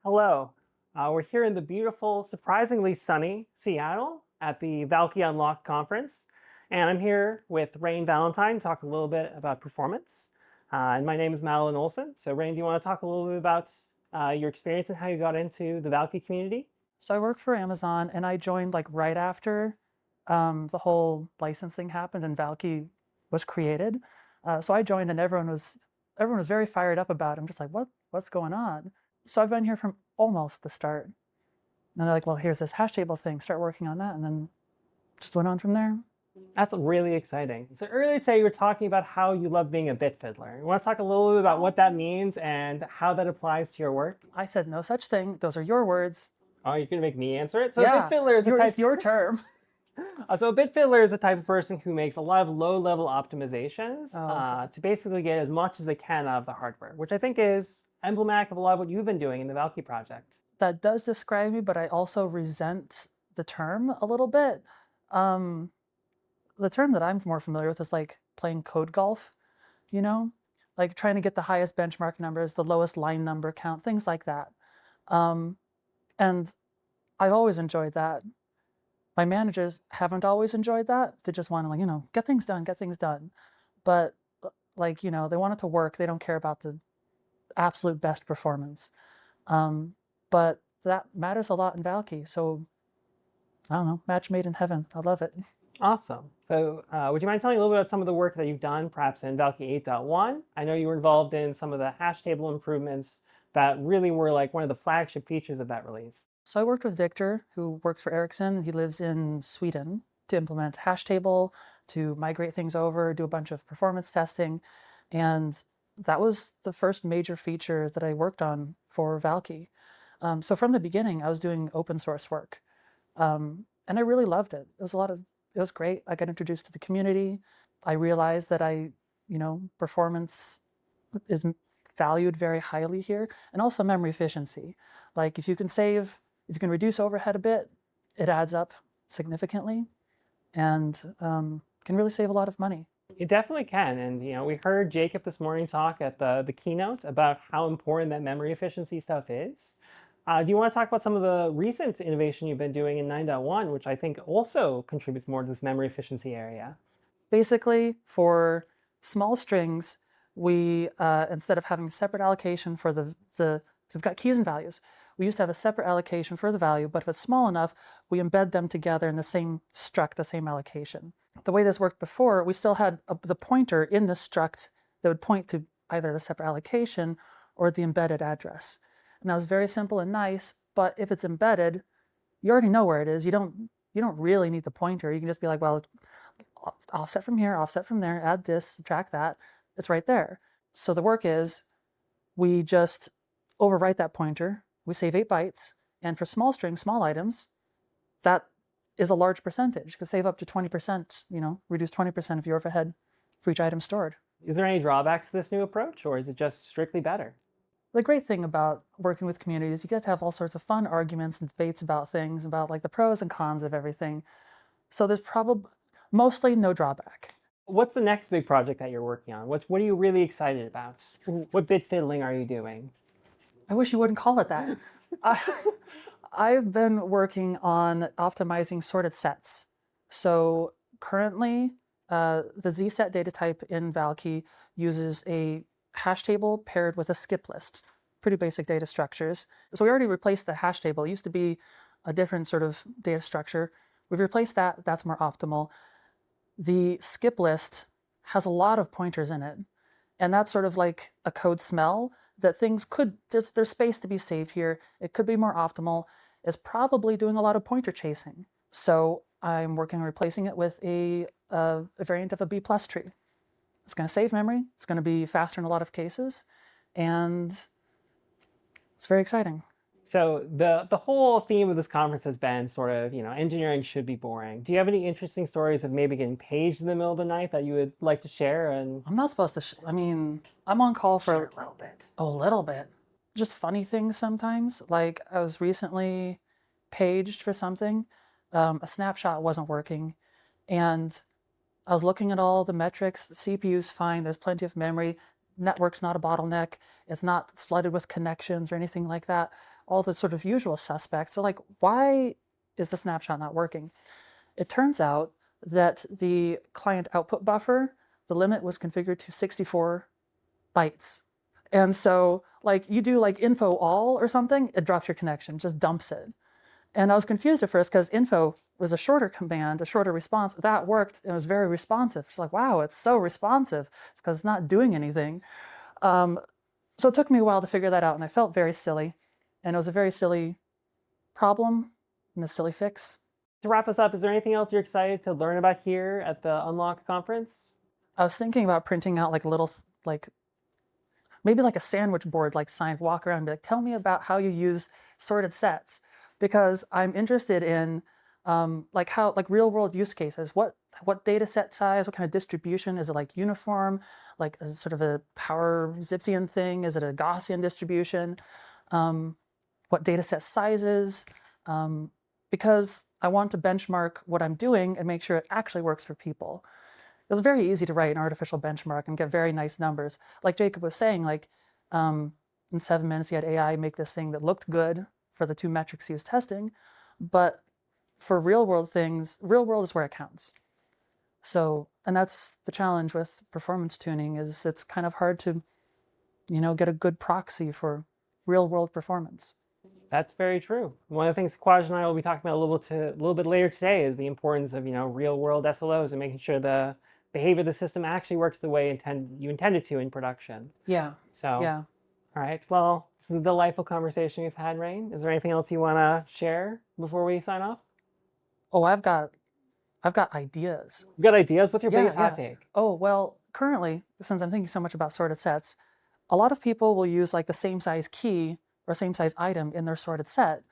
Hello. We're here in the beautiful, surprisingly sunny Seattle at the Valkey Unlocked conference. And I'm here with Rain Valentine to talk a little bit about performance. And my name is Madeline Olson. So, Rain, do you want to talk a little bit about your experience and how you got into the Valkey community? So I worked for Amazon and I joined like right after the whole licensing happened and Valkey was created. So I joined and everyone was very fired up about it. I'm just like, what's going on? So I've been here from almost the start. And they're like, well, here's this hash table thing. Start working on that, and then just went on from there. That's really exciting. So earlier today, you were talking about how you love being a bit fiddler. You want to talk a little bit about what that means and how that applies to your work? I said no such thing. Those are your words. Oh, you're going to make me answer it? So a bit Yeah, fiddler is the type. it's your term. So a bit fiddler is the type of person who makes a lot of low-level optimizations Oh, okay. to basically get as much as they can out of the hardware, which I think is emblematic of a lot of what you've been doing in the Valkey project. That does describe me, but I also resent the term a little bit. Um, the term that I'm more familiar with is like playing code golf, you know, like trying to get the highest benchmark numbers, the lowest line number count, things like that. Um, and I've always enjoyed that. My managers haven't always enjoyed that. They just want to, like, get things done, get things done. But like, they want it to work. They don't care about the absolute best performance. But that matters a lot in Valkey. So I don't know, match made in heaven. I love it. Awesome. So would you mind telling a little bit about some of the work that you've done, perhaps in Valkey 8.1? I know you were involved in some of the hash table improvements that really were like one of the flagship features of that release. So I worked with Victor, who works for Ericsson. He lives in Sweden, to implement hash table, to migrate things over, do a bunch of performance testing. And that was the first major feature that I worked on for Valkey. So from the beginning, I was doing open source work. And I really loved it. It was great. I got introduced to the community. I realized that performance is valued very highly here, and also memory efficiency. Like if you can reduce overhead a bit, it adds up significantly, and can really save a lot of money. It definitely can. And we heard Jacob this morning talk at the keynote about how important that memory efficiency stuff is. Do you want to talk about some of the recent innovation you've been doing in 9.1, which I think also contributes more to this memory efficiency area? Basically, for small strings, we instead of having a separate allocation for so we've got keys and values. We used to have a separate allocation for the value, but if it's small enough, we embed them together in the same struct, the same allocation. The way this worked before, we still had the pointer in the struct that would point to either the separate allocation or the embedded address. And that was very simple and nice, but if it's embedded, you already know where it is. You don't really need the pointer. You can just be like, well, offset from here, offset from there, add this, subtract that. It's right there. So the work is we just overwrite that pointer. We save 8 bytes. And for small strings, small items, that is a large percentage. You can save up to 20%, reduce 20% of your overhead for each item stored. Is there any drawbacks to this new approach, or is it just strictly better? The great thing about working with communities, you get to have all sorts of fun arguments and debates about things, about like the pros and cons of everything. So there's probably mostly no drawback. What's the next big project that you're working on? What are you really excited about? What bit fiddling are you doing? I wish you wouldn't call it that. I've been working on optimizing sorted sets. So currently, the Z-set data type in Valkey uses a hash table paired with a skip list. Pretty basic data structures. So we already replaced the hash table. It used to be a different sort of data structure. We've replaced that. That's more optimal. The skip list has a lot of pointers in it. And that's sort of like a code smell that there's space to be saved here. It could be more optimal. It's probably doing a lot of pointer chasing. So I'm working on replacing it with a variant of a B plus tree. It's going to save memory. It's going to be faster in a lot of cases. And it's very exciting. So the whole theme of this conference has been sort of, engineering should be boring. Do you have any interesting stories of maybe getting paged in the middle of the night that you would like to share? And I'm not supposed to, I'm on call for share a little bit. a little bit. Just funny things sometimes. Like I was recently paged for something. A snapshot wasn't working. And I was looking at all the metrics. The CPU's fine. There's plenty of memory. Network's not a bottleneck. It's not flooded with connections or anything like that. all the sort of usual suspects. So like, why is the snapshot not working? It turns out that the client output buffer, the limit was configured to 64 bytes. And so like you do like info all or something, it drops your connection, just dumps it. And I was confused at first because info was a shorter command, a shorter response. That worked. It was very responsive. It's like, wow, it's so responsive. It's because it's not doing anything. So it took me a while to figure that out, and I felt very silly. And it was a very silly problem and a silly fix. To wrap us up, is there anything else you're excited to learn about here at the Unlock conference? I was thinking about printing out like a little, like maybe like a sandwich board, like sign, walk around and be like, tell me about how you use sorted sets, because I'm interested in like how, like real world use cases. What data set size, what kind of distribution? Is it like uniform? Like is it sort of a power Zipfian thing? Is it a Gaussian distribution? What data set sizes? Because I want to benchmark what I'm doing and make sure it actually works for people. It was very easy to write an artificial benchmark and get very nice numbers. Like Jacob was saying, like in 7 minutes, he had AI make this thing that looked good for the 2 metrics he was testing. But for real world things, real world is where it counts. So, and that's the challenge with performance tuning, is it's kind of hard to, get a good proxy for real world performance. That's very true. One of the things Kwaj and I will be talking about a little bit later today is the importance of real world SLOs and making sure the behavior of the system actually works the way you intended to in production. Yeah. So, yeah. All right. Well, this is a delightful conversation we've had, Rain. Is there anything else you want to share before we sign off? Oh, I've got ideas. You got ideas? What's your biggest hot take? Oh, well, currently, since I'm thinking so much about sorted sets, a lot of people will use like the same size key or same size item in their sorted set.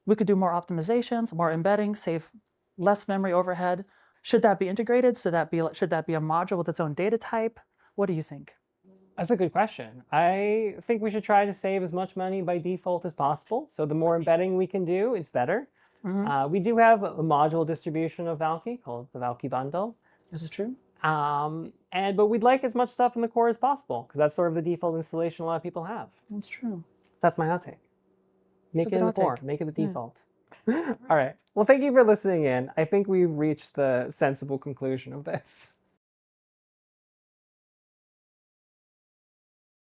We could do more optimizations, more embedding, save less memory overhead. Should that be integrated? Should that be a module with its own data type? What do you think? That's a good question. I think we should try to save as much money by default as possible. So the more embedding we can do, it's better. We do have a module distribution of Valkey called the Valkey bundle. This is true. But we'd like as much stuff in the core as possible because that's sort of the default installation a lot of people have. That's true. That's my hot take. Make it in the core. Make it the default. Yeah. All right. Well, thank you for listening in. I think we've reached the sensible conclusion of this.